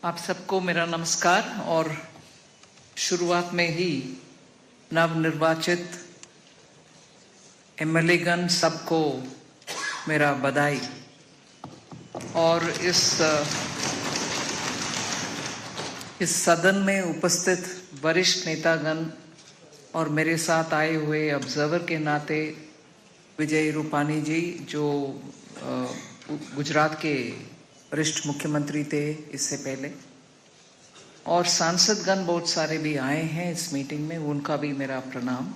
आप सबको मेरा नमस्कार और शुरुआत में ही नवनिर्वाचित एमएलए-गण सबको मेरा बधाई। और इस सदन में उपस्थित वरिष्ठ नेतागण और मेरे साथ आए हुए ऑब्जर्वर के नाते विजय रूपानी जी जो गुजरात के वरिष्ठ मुख्यमंत्री थे इससे पहले, और सांसदगण बहुत सारे भी आए हैं इस मीटिंग में, उनका भी मेरा प्रणाम।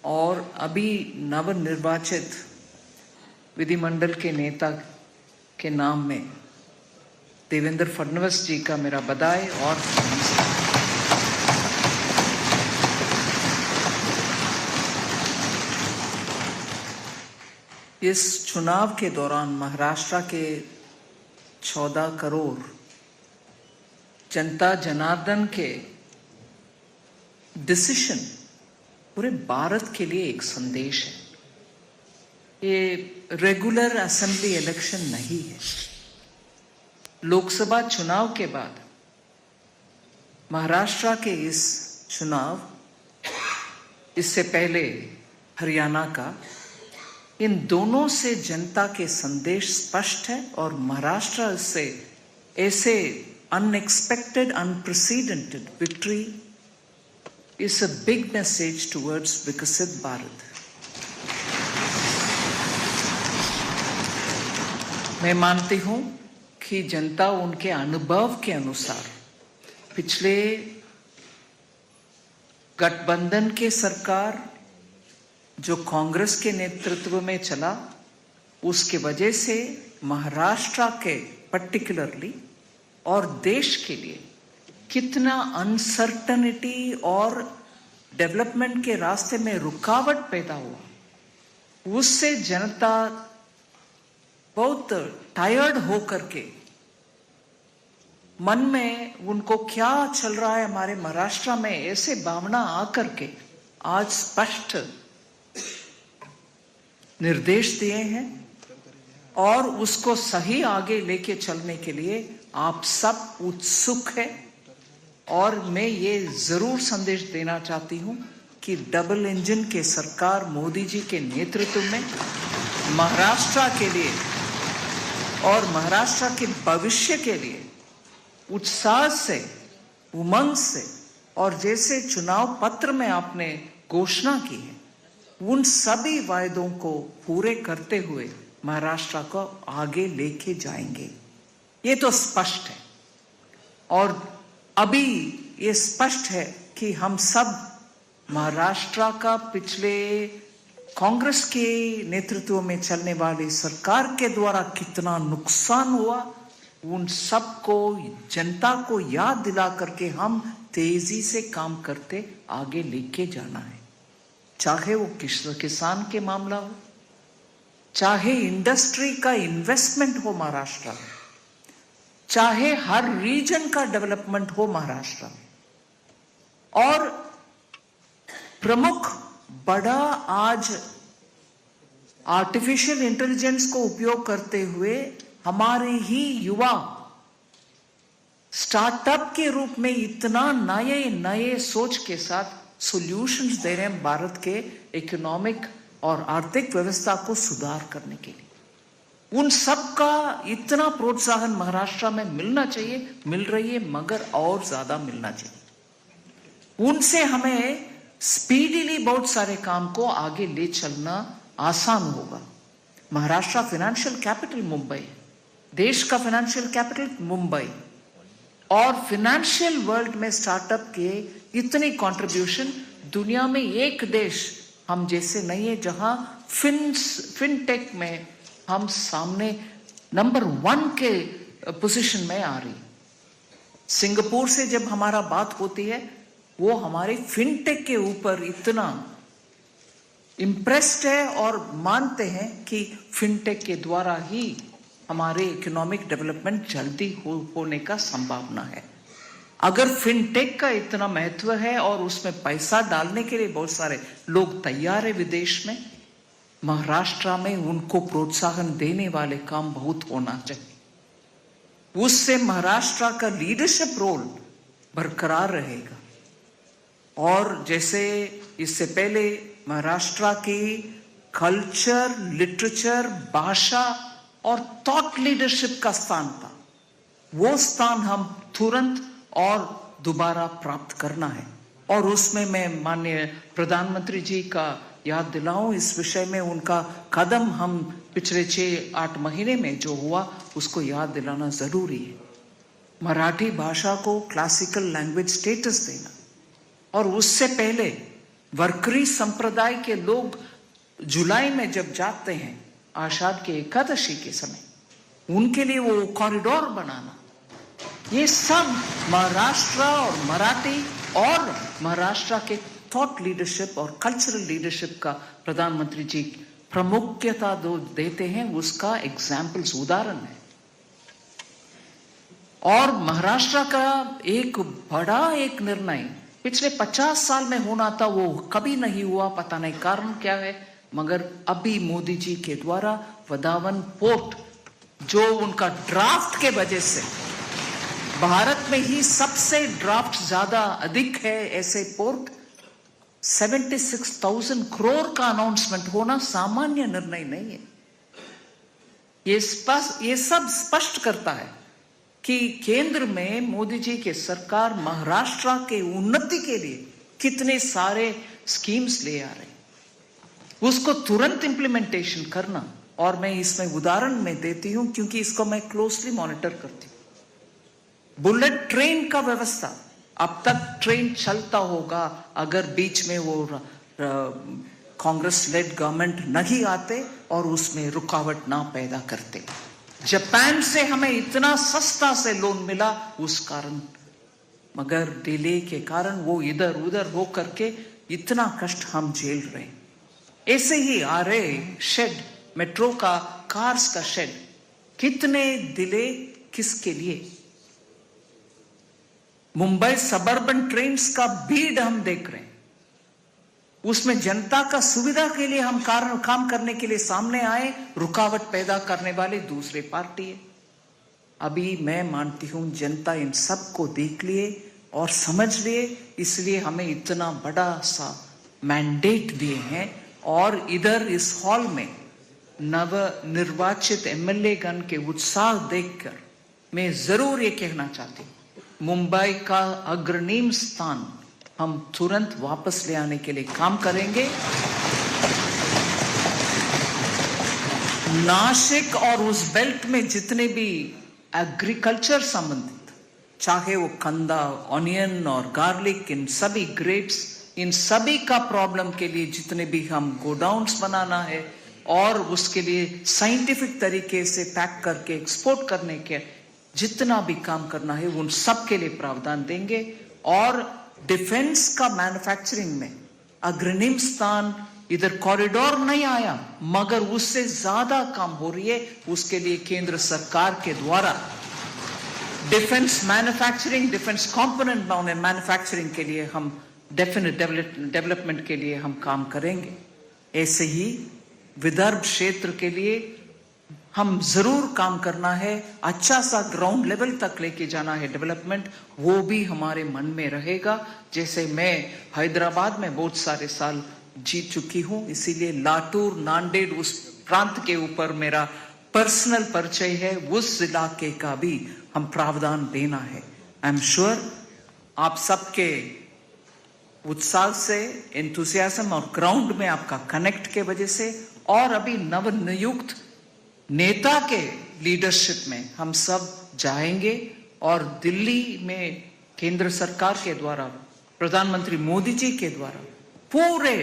और अभी नवनिर्वाचित विधिमंडल के नेता के नाम में देवेंद्र फडणवीस जी का मेरा बधाई और नमस्कार। इस चुनाव के दौरान महाराष्ट्र के 14 करोड़ जनता जनार्दन के डिसीजन पूरे भारत के लिए एक संदेश है। ये रेगुलर असेंबली इलेक्शन नहीं है। लोकसभा चुनाव के बाद महाराष्ट्र के इस चुनाव, इससे पहले हरियाणा का, इन दोनों से जनता के संदेश स्पष्ट है और महाराष्ट्र से ऐसे unexpected unprecedented victory is a big message towards विकसित भारत। मैं मानती हूं कि जनता उनके अनुभव के अनुसार पिछले गठबंधन के सरकार जो कांग्रेस के नेतृत्व में चला, उसके वजह से महाराष्ट्र के पर्टिकुलरली और देश के लिए कितना अनसर्टनिटी और डेवलपमेंट के रास्ते में रुकावट पैदा हुआ, उससे जनता बहुत टायर्ड होकर के मन में उनको क्या चल रहा है हमारे महाराष्ट्र में, ऐसे भावना आकर के आज स्पष्ट निर्देश दिए हैं और उसको सही आगे लेके चलने के लिए आप सब उत्सुक हैं। और मैं ये जरूर संदेश देना चाहती हूं कि डबल इंजन के सरकार मोदी जी के नेतृत्व में महाराष्ट्र के लिए और महाराष्ट्र के भविष्य के लिए उत्साह से, उमंग से, और जैसे चुनाव पत्र में आपने घोषणा की है, उन सभी वायदों को पूरे करते हुए महाराष्ट्र को आगे लेके जाएंगे। ये तो स्पष्ट है। और अभी ये स्पष्ट है कि हम सब महाराष्ट्र का पिछले कांग्रेस के नेतृत्व में चलने वाली सरकार के द्वारा कितना नुकसान हुआ, उन सबको जनता को याद दिला करके हम तेजी से काम करते आगे लेके जाना है। चाहे वो किसान के मामला हो, चाहे इंडस्ट्री का इन्वेस्टमेंट हो महाराष्ट्र में, चाहे हर रीजन का डेवलपमेंट हो महाराष्ट्र में। और प्रमुख बड़ा आज आर्टिफिशियल इंटेलिजेंस को उपयोग करते हुए हमारे ही युवा स्टार्टअप के रूप में इतना नए नए सोच के साथ सॉल्यूशंस दे रहे हैं भारत के इकोनॉमिक और आर्थिक व्यवस्था को सुधार करने के लिए। उन सब का इतना प्रोत्साहन महाराष्ट्र में मिलना चाहिए, मिल रही है, मगर और ज्यादा मिलना चाहिए। उनसे हमें स्पीडीली बहुत सारे काम को आगे ले चलना आसान होगा। महाराष्ट्र फाइनेंशियल कैपिटल मुंबई, देश का फाइनेंशियल कैपिटल मुंबई, और फाइनेंशियल वर्ल्ड में स्टार्टअप के इतनी कंट्रीब्यूशन दुनिया में एक देश हम जैसे नहीं है जहां फिनटेक में हम सामने नंबर 1 के पोजीशन में आ रही। सिंगापुर से जब हमारा बात होती है, वो हमारे फिनटेक के ऊपर इतना इम्प्रेस्ड है और मानते हैं कि फिनटेक के द्वारा ही हमारे इकोनॉमिक डेवलपमेंट जल्दी होने का संभावना है। अगर फिनटेक का इतना महत्व है और उसमें पैसा डालने के लिए बहुत सारे लोग तैयार है विदेश में, महाराष्ट्र में उनको प्रोत्साहन देने वाले काम बहुत होना चाहिए। उससे महाराष्ट्र का लीडरशिप रोल बरकरार रहेगा। और जैसे इससे पहले महाराष्ट्र की कल्चर, लिटरेचर, भाषा और थॉट लीडरशिप का स्थान था, वो स्थान हम तुरंत और दोबारा प्राप्त करना है। और उसमें मैं माननीय प्रधानमंत्री जी का याद दिलाऊं, इस विषय में उनका कदम हम पिछले 6-8 महीने में जो हुआ उसको याद दिलाना जरूरी है। मराठी भाषा को क्लासिकल लैंग्वेज स्टेटस देना, और उससे पहले वरकरी संप्रदाय के लोग जुलाई में जब जाते हैं आषाढ़ के एकादशी के समय, उनके लिए वो कॉरिडोर बनाना, ये सब महाराष्ट्र और मराठी और महाराष्ट्र के थॉट लीडरशिप और कल्चरल लीडरशिप का प्रधानमंत्री जी प्रमुखता देते हैं, उसका एग्जाम्पल्स, उदाहरण है। और महाराष्ट्र का एक बड़ा एक निर्णय पिछले 50 साल में होना था, वो कभी नहीं हुआ, पता नहीं कारण क्या है, मगर अभी मोदी जी के द्वारा वधावन पोर्ट, जो उनका ड्राफ्ट के वजह से भारत में ही सबसे ड्राफ्ट ज्यादा अधिक है, ऐसे पोर्ट 76,000 करोड़ का अनाउंसमेंट होना सामान्य निर्णय नहीं है। ये सब स्पष्ट करता है कि केंद्र में मोदी जी के सरकार महाराष्ट्र के उन्नति के लिए कितने सारे स्कीम्स ले आ रहे, उसको तुरंत इंप्लीमेंटेशन करना। और मैं इसमें उदाहरण में देती हूं क्योंकि इसको मैं क्लोजली मॉनिटर करती हूं। बुलेट ट्रेन का व्यवस्था, अब तक ट्रेन चलता होगा अगर बीच में वो कांग्रेस लेड गवर्नमेंट नहीं आते और उसमें रुकावट ना पैदा करते। जापान से हमें इतना सस्ता से लोन मिला उस कारण, मगर डिले के कारण वो इधर उधर हो करके इतना कष्ट हम झेल रहे। ऐसे ही आ रहे शेड, मेट्रो का, कार्स का शेड, कितने डिले किसके लिए। मुंबई सबर्बन ट्रेन्स का भीड़ हम देख रहे हैं, उसमें जनता का सुविधा के लिए हम काम करने के लिए सामने आए, रुकावट पैदा करने वाले दूसरे पार्टी है। अभी मैं मानती हूं जनता इन सब को देख लिए और समझ लिए, इसलिए हमें इतना बड़ा सा मैंडेट दिए हैं। और इधर इस हॉल में नव निर्वाचित एमएलए गण के उत्साह देखकर मैं जरूर ये कहना चाहती हूं, मुंबई का अग्रणी स्थान हम तुरंत वापस ले आने के लिए काम करेंगे। नासिक और उस बेल्ट में जितने भी एग्रीकल्चर संबंधित, चाहे वो कंदा, ऑनियन और गार्लिक, इन सभी ग्रेप्स, इन सभी का प्रॉब्लम के लिए जितने भी हम गोडाउन्स बनाना है और उसके लिए साइंटिफिक तरीके से पैक करके एक्सपोर्ट करने के जितना भी काम करना है, उन सब के लिए प्रावधान देंगे। और डिफेंस का मैन्युफैक्चरिंग में अग्रणी स्थान, इधर कॉरिडोर नहीं आया मगर उससे ज्यादा काम हो रही है, उसके लिए केंद्र सरकार के द्वारा defence manufacturing, defence component manufacturing के लिए हम डेफिनेट डेवलपमेंट के लिए हम काम करेंगे। ऐसे ही विदर्भ क्षेत्र के लिए हम जरूर काम करना है, अच्छा सा ग्राउंड लेवल तक लेके जाना है डेवलपमेंट, वो भी हमारे मन में रहेगा। जैसे मैं हैदराबाद में बहुत सारे साल जीत चुकी हूं, इसीलिए लातूर, नांदेड़ उस प्रांत के ऊपर मेरा पर्सनल परिचय है, उस इलाके का भी हम प्रावधान देना है। आई एम श्योर आप सबके उत्साह से, एंथुसियाज्म और ग्राउंड में आपका कनेक्ट के वजह से और अभी नव नियुक्त नेता के लीडरशिप में हम सब जाएंगे और दिल्ली में केंद्र सरकार के द्वारा, प्रधानमंत्री मोदी जी के द्वारा पूरे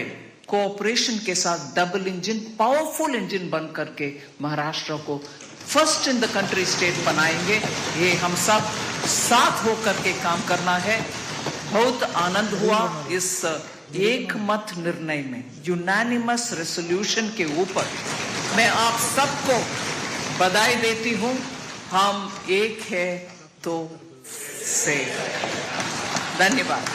कोऑपरेशन के साथ डबल इंजन, पावरफुल इंजन बन करके महाराष्ट्र को first in the country state बनाएंगे। ये हम सब साथ होकर के काम करना है। बहुत आनंद हुआ इस एक मत निर्णय में, यूनानिमस रेसोल्यूशन के ऊपर मैं आप सबको बधाई देती हूं। हम एक है तो से। धन्यवाद।